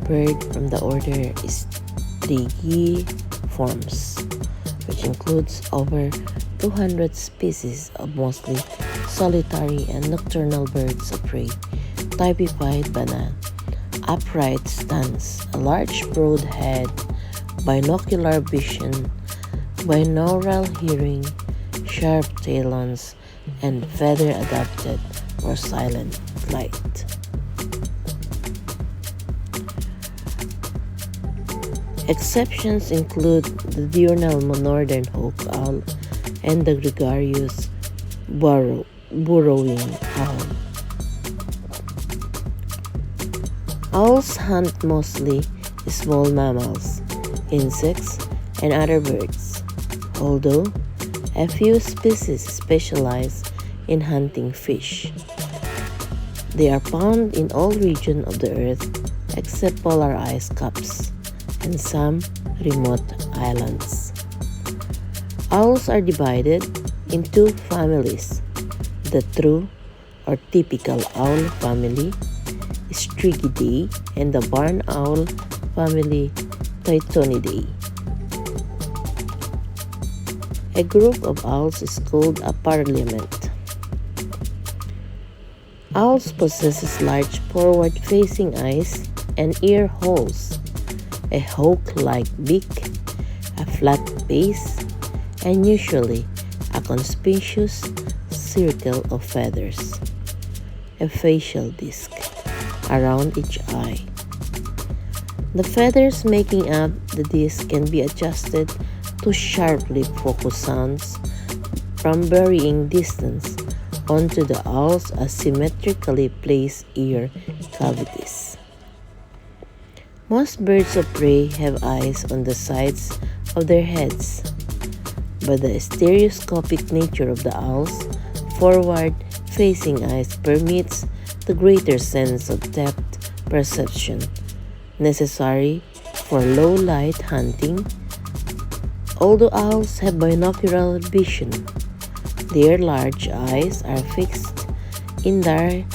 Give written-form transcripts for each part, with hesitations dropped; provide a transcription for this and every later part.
bird from the order Strigiformes, which includes over 200 species of mostly solitary and nocturnal birds of prey, typified by an upright stance, a large broad head, binocular vision, binaural hearing, sharp talons, and feather adapted for silent flight. Exceptions include the diurnal northern hawk owl and the gregarious burrowing owl. Owls hunt mostly small mammals, insects, and other birds, although a few species specialize in hunting fish. They are found in all regions of the earth except polar ice caps and some remote islands. Owls are divided into families: the true or typical owl family, Strigidae, and the barn owl family, Tytonidae. A group of owls is called a parliament. Owls possess large forward-facing eyes and ear holes, a hawk-like beak, a flat base, and usually a conspicuous circle of feathers, a facial disc, around each eye. The feathers making up the disc can be adjusted to sharply focus sounds from varying distance onto the owl's asymmetrically placed ear cavities. Most birds of prey have eyes on the sides of their heads, but the stereoscopic nature of the owl's forward-facing eyes permits the greater sense of depth perception necessary for low-light hunting. Although owls have binocular vision, their large eyes are fixed in their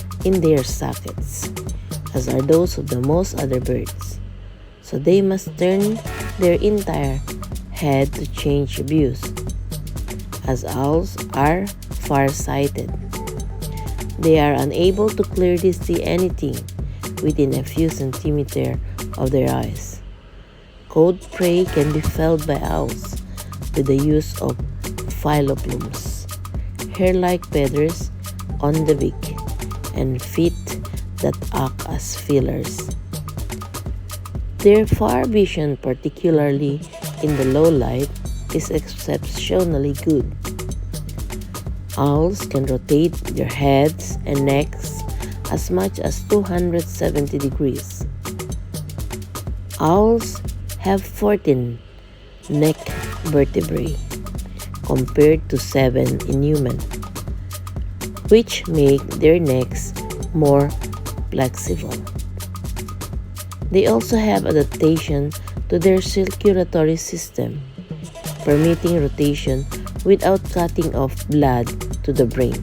sockets, as are those of the most other birds, so they must turn their entire head to change views. As owls are far-sighted, they are unable to clearly see anything within a few centimeters of their eyes. Cold prey can be felled by owls with the use of phyloplumes, hair-like feathers on the beak, and feet that act as feelers. Their far vision, particularly in the low light, is exceptionally good. Owls can rotate their heads and necks as much as 270 degrees. Owls have 14 neck vertebrae compared to 7 in humans, which make their necks more flexible. They also have adaptation to their circulatory system, permitting rotation without cutting off blood to the brain.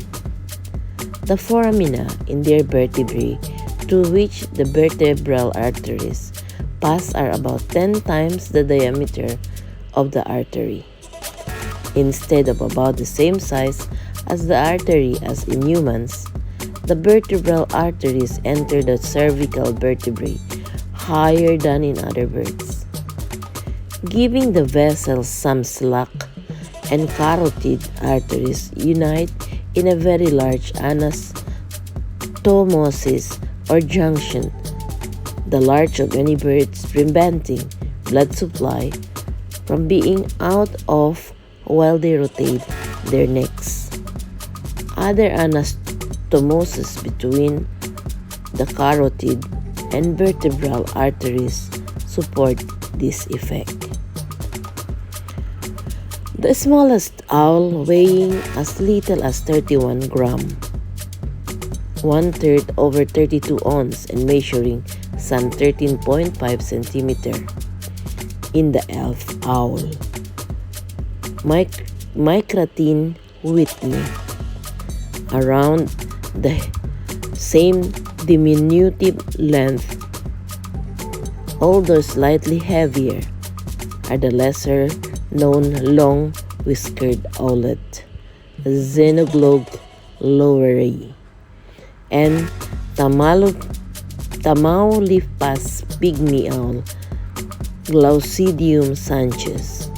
The foramina in their vertebrae through which the vertebral arteries pass are about 10 times the diameter of the artery, instead of about the same size as the artery as in humans. The vertebral arteries enter the cervical vertebrae higher than in other birds, giving the vessels some slack, and carotid arteries unite in a very large anastomosis or junction, the large of many birds, preventing blood supply from being out of while they rotate their necks. Other anastomosis between the carotid and vertebral arteries support this effect. The smallest owl, weighing as little as 31 grams, 1/3 over 32 ounces, and measuring some 13.5 centimeters, in the elf owl, Micratine whitney, around the same diminutive length Although slightly heavier are the lesser-known long-whiskered owlet, Xenoglobe loweri, and Tamaulipas pygmy owl, Glaucidium sanchez.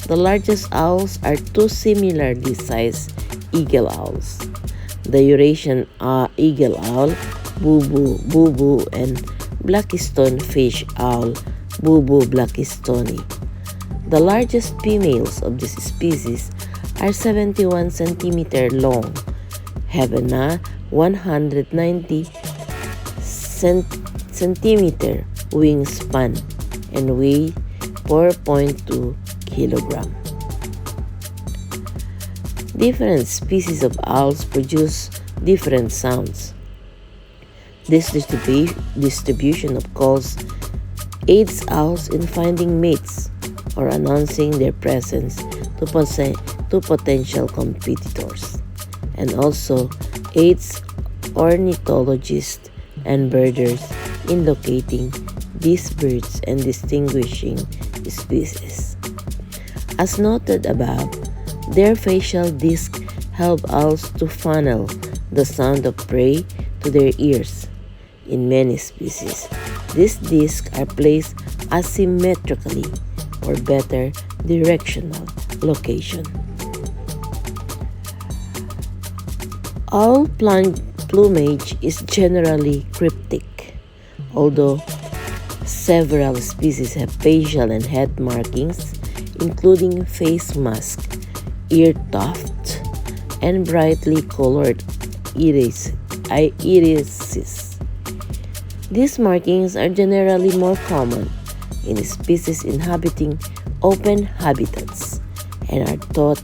The largest owls are two similarly sized eagle owls, the Eurasian eagle owl, Bubu, and Blackistone fish owl, Bubu blackistoni. The largest females of this species are 71 centimeter long, have a 190 centimeter wingspan, and weigh 4.2 kilogram. Different species of owls produce different sounds. This distribution of calls aids owls in finding mates or announcing their presence to potential competitors, and also aids ornithologists and birders in locating these birds and distinguishing species. As noted above, their facial discs help owls to funnel the sound of prey to their ears. In many species, these discs are placed asymmetrically for better directional location. Owl plumage is generally cryptic, although several species have facial and head markings, including face mask, ear tuft, and brightly colored irises. These markings are generally more common in species inhabiting open habitats and are thought